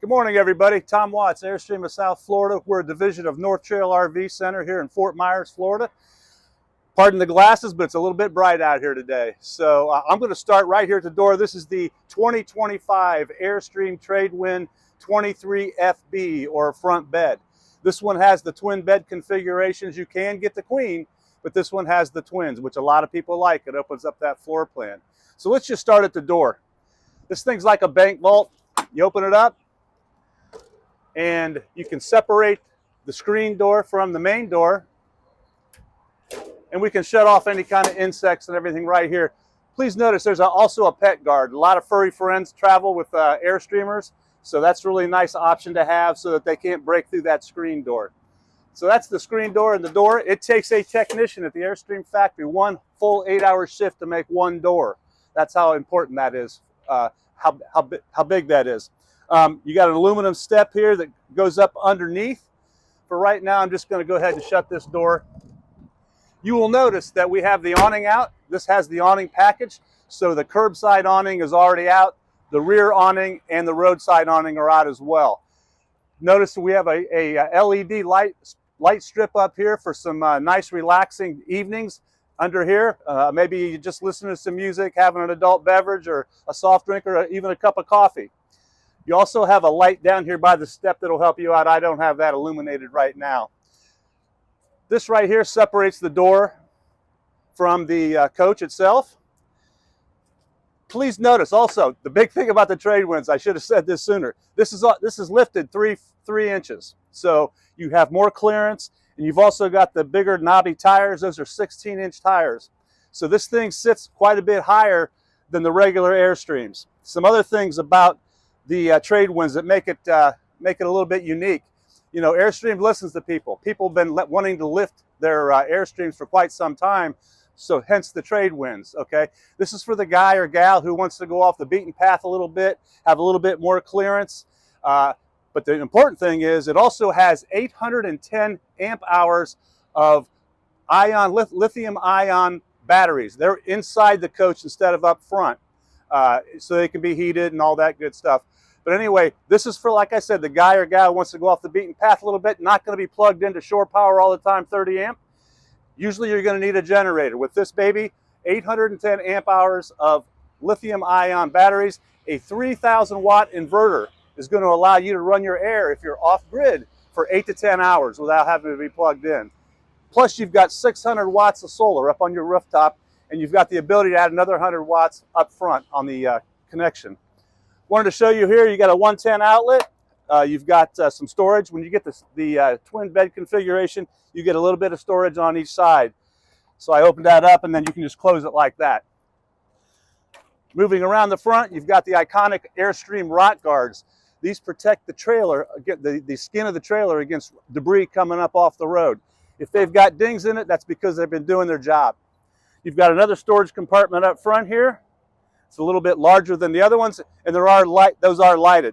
Good morning, everybody. Tom Watts, Airstream of South Florida. We're a division of North Trail RV Center here in Fort Myers, Florida. Pardon the glasses, but it's a little bit bright out here today. So I'm going to start right here at the door. This is the 2025 Airstream Tradewind 23FB, or front bed. This one has the twin bed configurations. You can get the queen, but this one has the twins, which a lot of people like. It opens up that floor plan. So let's just start at the door. This thing's like a bank vault. You open it up, and you can separate the screen door from the main door, and we can shut off any kind of insects and everything right here. Please notice there's also a pet guard. A lot of furry friends travel with Airstreamers, so that's a really nice option to have so that they can't break through that screen door. So that's the screen door and the door. It takes a technician at the Airstream factory, one full 8-hour shift to make one door. That's how important that is, how big that is. You got an aluminum step here that goes up underneath. For right now, I'm just going to go ahead and shut this door. You will notice that we have the awning out. This has the awning package, so the curbside awning is already out. The rear awning and the roadside awning are out as well. Notice we have a LED light strip up here for some nice relaxing evenings under here. Maybe you just listen to some music, having an adult beverage or a soft drink or even a cup of coffee. You also have a light down here by the step that'll help you out. I don't have that illuminated right now. This right here separates the door from the coach itself. Please notice also, the big thing about the Tradewinds, I should have said this sooner, this is lifted three inches. So you have more clearance, and you've also got the bigger knobby tires. Those are 16-inch tires. So this thing sits quite a bit higher than the regular Airstreams. Some other things about the Tradewinds that make it a little bit unique. You know, Airstream listens to people. People have been wanting to lift their Airstreams for quite some time, so hence the Tradewinds, okay? This is for the guy or gal who wants to go off the beaten path a little bit, have a little bit more clearance. But the important thing is it also has 810 amp hours of lithium-ion batteries. They're inside the coach instead of up front, so they can be heated and all that good stuff. But anyway, this is for, like I said, the guy or gal who wants to go off the beaten path a little bit, not going to be plugged into shore power all the time, 30 amp. Usually you're going to need a generator. With this baby, 810 amp hours of lithium-ion batteries, a 3,000 watt inverter is going to allow you to run your air if you're off-grid for 8 to 10 hours without having to be plugged in. Plus, you've got 600 watts of solar up on your rooftop, and you've got the ability to add another 100 watts up front on the connection. Wanted to show you here, you got a 110 outlet. You've got some storage. When you get the twin bed configuration, you get a little bit of storage on each side. So I opened that up, and then you can just close it like that. Moving around the front, you've got the iconic Airstream rot guards. These protect the trailer, the skin of the trailer against debris coming up off the road. If they've got dings in it, that's because they've been doing their job. You've got another storage compartment up front here. It's a little bit larger than the other ones, and those are lighted.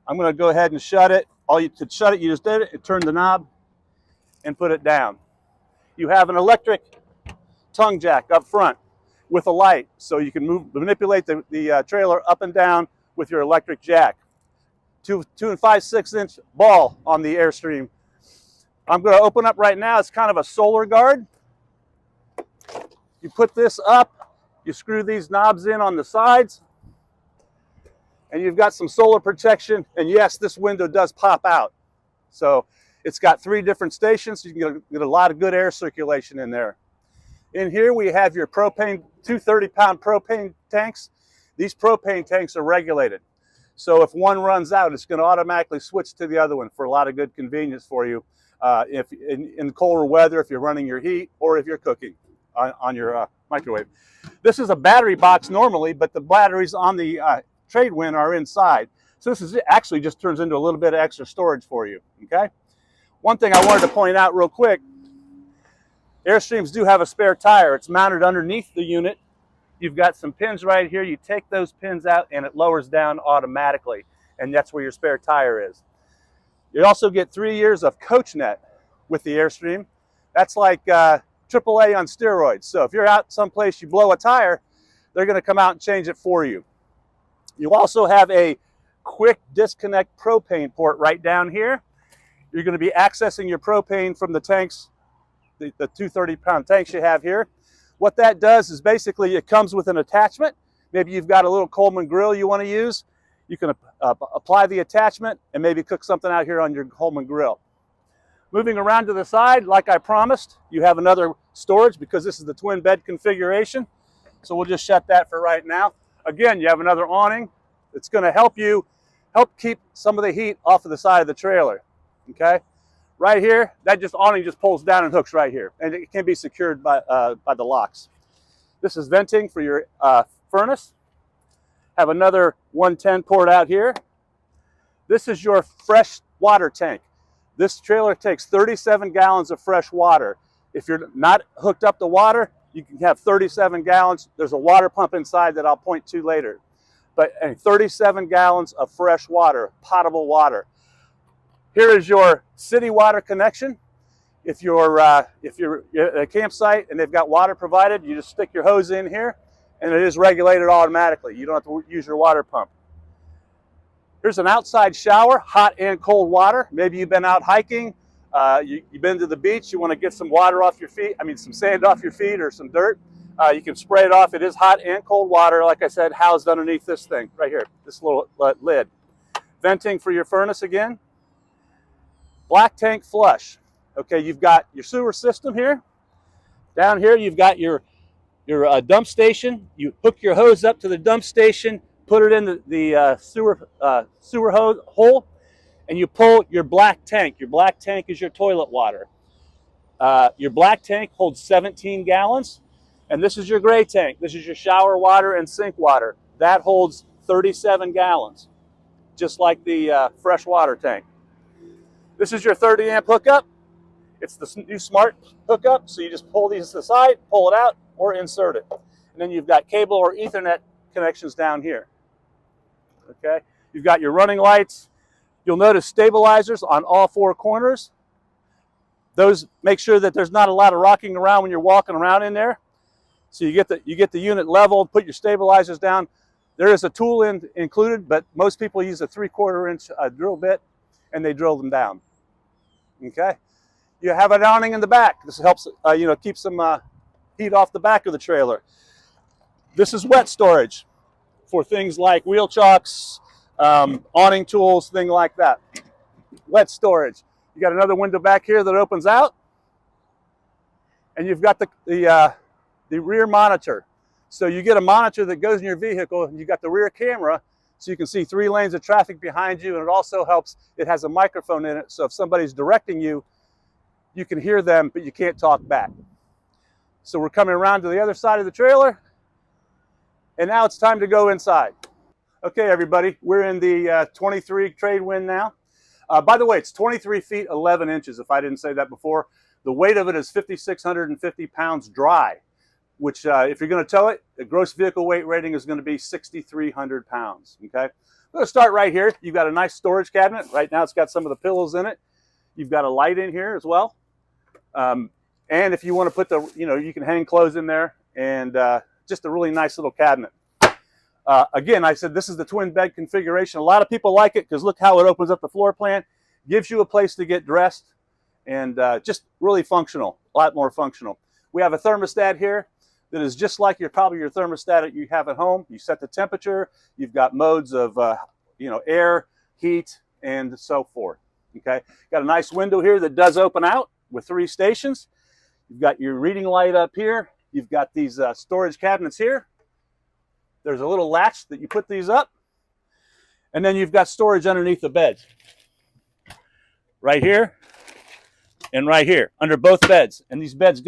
I'm going to go ahead and shut it. To shut it, you just did it and turn the knob and put it down. You have an electric tongue jack up front with a light, so you can manipulate the trailer up and down with your electric jack. 2 5/6" ball on the Airstream. I'm going to open up right now. It's kind of a solar guard. You put this up. You screw these knobs in on the sides, and you've got some solar protection. And yes, this window does pop out. So it's got 3 different stations. So you can get a lot of good air circulation in there. In here we have your propane, 2 30-pound propane tanks. These propane tanks are regulated. So if one runs out, it's going to automatically switch to the other one for a lot of good convenience for you if in colder weather, if you're running your heat, or if you're cooking on your microwave. This is a battery box normally, but the batteries on the Tradewind are inside. So this actually just turns into a little bit of extra storage for you, okay? One thing I wanted to point out real quick, Airstreams do have a spare tire. It's mounted underneath the unit. You've got some pins right here. You take those pins out and it lowers down automatically, and that's where your spare tire is. You also get 3 years of CoachNet with the Airstream. That's like AAA on steroids. So if you're out someplace, you blow a tire, they're going to come out and change it for you. You also have a quick disconnect propane port right down here. You're going to be accessing your propane from the tanks, the 230-pound tanks you have here. What that does is basically it comes with an attachment. Maybe you've got a little Coleman grill you want to use. You can apply the attachment and maybe cook something out here on your Coleman grill. Moving around to the side, like I promised, you have another storage because this is the twin bed configuration. So we'll just shut that for right now. Again, you have another awning that's going to help keep some of the heat off of the side of the trailer. Okay, right here, that awning just pulls down and hooks right here, and it can be secured by the locks. This is venting for your furnace. Have another 110 port out here. This is your fresh water tank. This trailer takes 37 gallons of fresh water. If you're not hooked up to water, you can have 37 gallons. There's a water pump inside that I'll point to later. But 37 gallons of fresh water, potable water. Here is your city water connection. If you're at a campsite and they've got water provided, you just stick your hose in here and it is regulated automatically. You don't have to use your water pump. Here's an outside shower, hot and cold water. Maybe you've been out hiking, you've been to the beach, you want to get some water off your feet, some sand off your feet or some dirt. You can spray it off. It is hot and cold water, like I said, housed underneath this thing right here, this little lid. Venting for your furnace again. Black tank flush. Okay, you've got your sewer system here. Down here, you've got your dump station. You hook your hose up to the dump station, put it in the sewer hole, and you pull your black tank. Your black tank is your toilet water. Your black tank holds 17 gallons, and this is your gray tank. This is your shower water and sink water. That holds 37 gallons, just like the fresh water tank. This is your 30 amp hookup. It's the new smart hookup, so you just pull these to the side, pull it out, or insert it. And then you've got cable or Ethernet connections down here. Okay, you've got your running lights. You'll notice stabilizers on all four corners. Those make sure that there's not a lot of rocking around when you're walking around in there. So you get the unit level, put your stabilizers down. There is a tool included, but most people use a 3/4 inch drill bit and they drill them down. Okay, you have an awning in the back. This helps keep some heat off the back of the trailer. This is wet storage for things like wheel chocks, awning tools, things like that. Wet storage. You got another window back here that opens out, and you've got the rear monitor. So you get a monitor that goes in your vehicle, and you got the rear camera, so you can see 3 lanes of traffic behind you, and it also helps. It has a microphone in it, so if somebody's directing you, you can hear them, but you can't talk back. So we're coming around to the other side of the trailer, and now it's time to go inside. Okay, everybody, we're in the 23 Tradewind now. By the way, it's 23 feet 11 inches, if I didn't say that before. The weight of it is 5,650 pounds dry, which if you're going to tow it, the gross vehicle weight rating is going to be 6,300 pounds. Okay, I'm going to start right here. You've got a nice storage cabinet. Right now it's got some of the pillows in it. You've got a light in here as well. And if you want to put you can hang clothes in there, and just a really nice little cabinet. Again, I said this is the twin bed configuration. A lot of people like it because look how it opens up the floor plan. Gives you a place to get dressed, and just really functional, a lot more functional. We have a thermostat here that is just like your thermostat that you have at home. You set the temperature. You've got modes of air, heat, and so forth. Okay, got a nice window here that does open out with 3 stations. You've got your reading light up here. You've got these storage cabinets here. There's a little latch that you put these up, and then you've got storage underneath the beds. Right here and right here under both beds, and these beds are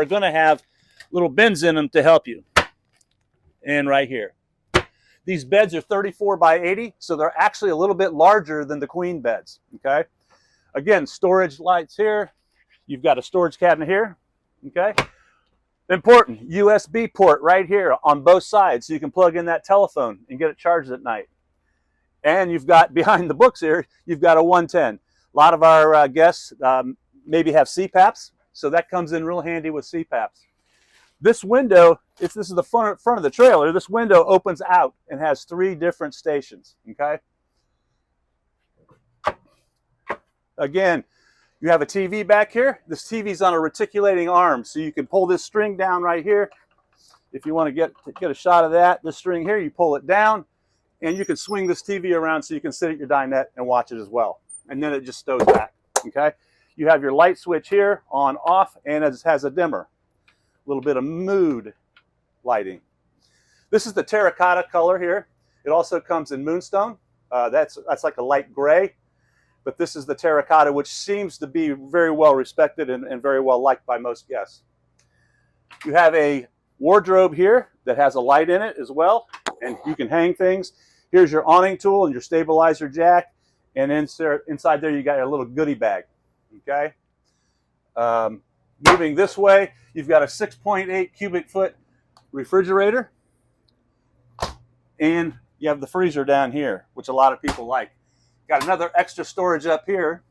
gonna have little bins in them to help you. And right here, these beds are 34 by 80, so they're actually a little bit larger than the queen beds. Okay, again, storage lights here. You've got a storage cabinet here. Okay, important USB port right here on both sides, so you can plug in that telephone and get it charged at night. And you've got behind the books here, you've got a 110. A lot of our guests maybe have CPAPs, so that comes in real handy with CPAPs. This window, this is the front of the trailer. This window opens out and has 3 different stations. Okay, Again, you have a TV back here. This TV's on a reticulating arm, so you can pull this string down right here. If you want to get a shot of that, this string here, you pull it down, and you can swing this TV around so you can sit at your dinette and watch it as well. And then it just stows back, okay? You have your light switch here, on, off, and it has a dimmer. A little bit of mood lighting. This is the terracotta color here. It also comes in moonstone. That's like a light gray, but this is the terracotta, which seems to be very well respected and very well liked by most guests. You have a wardrobe here that has a light in it as well, and you can hang things. Here's your awning tool and your stabilizer jack, and inside there you got your little goodie bag, okay? Moving this way, you've got a 6.8 cubic foot refrigerator, and you have the freezer down here, which a lot of people like. Got another extra storage up here,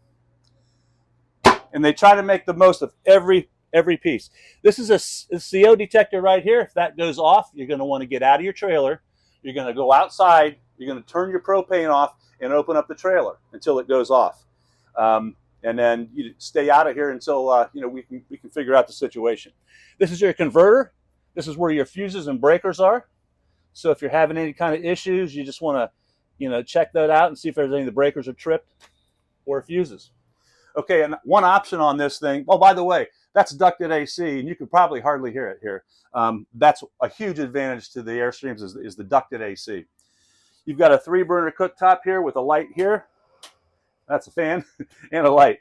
and they try to make the most of every piece. This is a CO detector right here. If that goes off, you're going to want to get out of your trailer. You're going to go outside. You're going to turn your propane off and open up the trailer until it goes off, and then you stay out of here until we can figure out the situation. This is your converter. This is where your fuses and breakers are. So if you're having any kind of issues, you just want to check that out and see if there's any of the breakers are tripped or fuses. Okay, and one option on this thing, oh, by the way, that's ducted AC, and you can probably hardly hear it here. That's a huge advantage to the Airstreams is the ducted AC. You've got a 3-burner cooktop here with a light here. That's a fan and a light,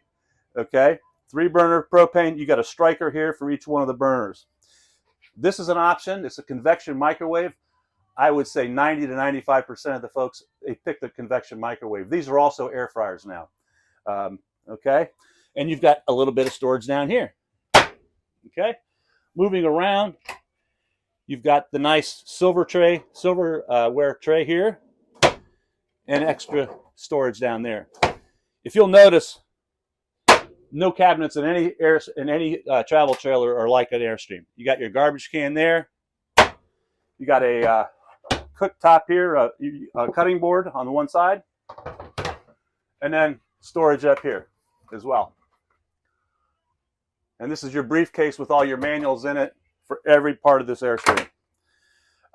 okay? 3-burner propane. You got a striker here for each one of the burners. This is an option. It's a convection microwave. I would say 90 to 95% of the folks, they pick the convection microwave. These are also air fryers now, okay? And you've got a little bit of storage down here, okay? Moving around, you've got the nice silverware tray here, and extra storage down there. If you'll notice, no cabinets in any travel trailer are like an Airstream. You got your garbage can there. You got a cooktop here, a cutting board on the one side, and then storage up here as well. And this is your briefcase with all your manuals in it for every part of this Airstream.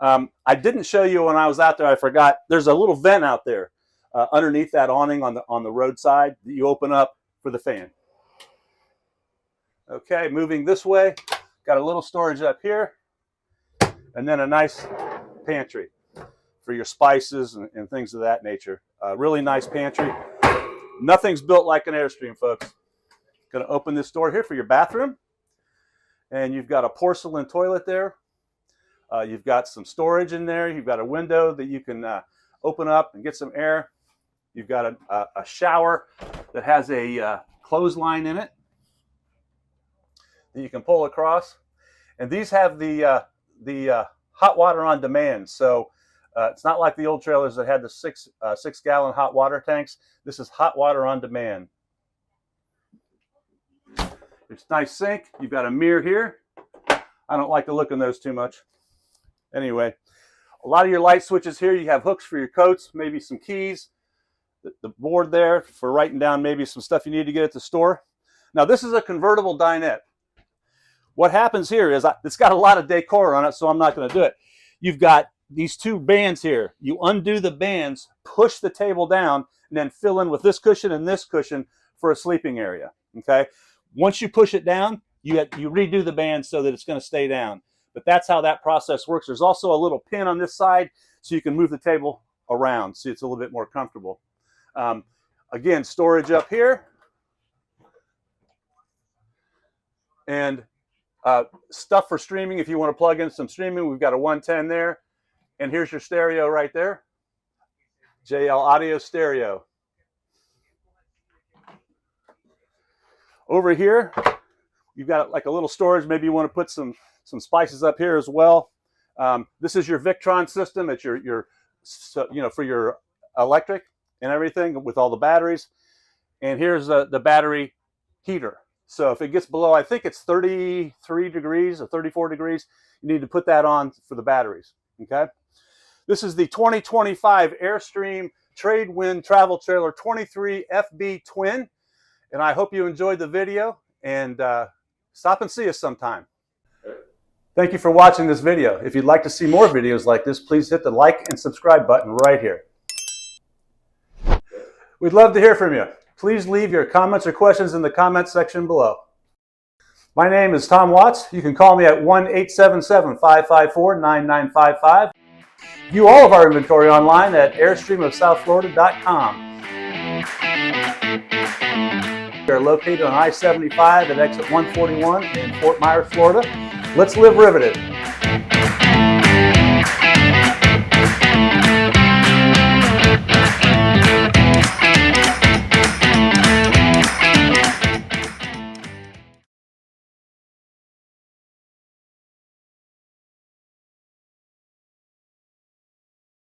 I didn't show you when I was out there. I forgot. There's a little vent out there underneath that awning on the roadside that you open up for the fan. Okay, moving this way, got a little storage up here, and then a nice pantry for your spices and things of that nature. Really nice pantry. Nothing's built like an Airstream, folks. Going to open this door here for your bathroom, and you've got a porcelain toilet there. You've got some storage in there. You've got a window that you can open up and get some air. You've got a shower that has a clothesline in it that you can pull across. And these have the hot water on demand. So it's not like the old trailers that had the six-gallon hot water tanks. This is hot water on demand. It's a nice sink. You've got a mirror here. I don't like to look in those too much. Anyway, a lot of your light switches here, you have hooks for your coats, maybe some keys, the board there for writing down maybe some stuff you need to get at the store. Now, this is a convertible dinette. What happens here is it's got a lot of decor on it, so I'm not going to do it. You've got these two bands here. You undo the bands, push the table down, and then fill in with this cushion and this cushion for a sleeping area, okay? Once you push it down, you redo the band so that it's going to stay down. But that's how that process works. There's also a little pin on this side so you can move the table around so it's a little bit more comfortable. Again, storage up here. And stuff for streaming. If you want to plug in some streaming, we've got a 110 there. And here's your stereo right there. JL Audio Stereo. Over here, you've got like a little storage. Maybe you want to put some spices up here as well. This is your Victron system. It's for your electric and everything with all the batteries. And here's the battery heater. So if it gets below, I think it's 33 degrees or 34 degrees, you need to put that on for the batteries, okay? This is the 2025 Airstream Tradewind Travel Trailer 23 FB Twin. And I hope you enjoyed the video, and stop and see us sometime. Thank you for watching this video. If you'd like to see more videos like this, please hit the like and subscribe button right here. We'd love to hear from you. Please leave your comments or questions in the comments section below. My name is Tom Watts. You can call me at 1-877-554-9955. View all of our inventory online at airstreamofsouthflorida.com. We are located on I-75 at exit 141 in Fort Myers, Florida. Let's live riveted.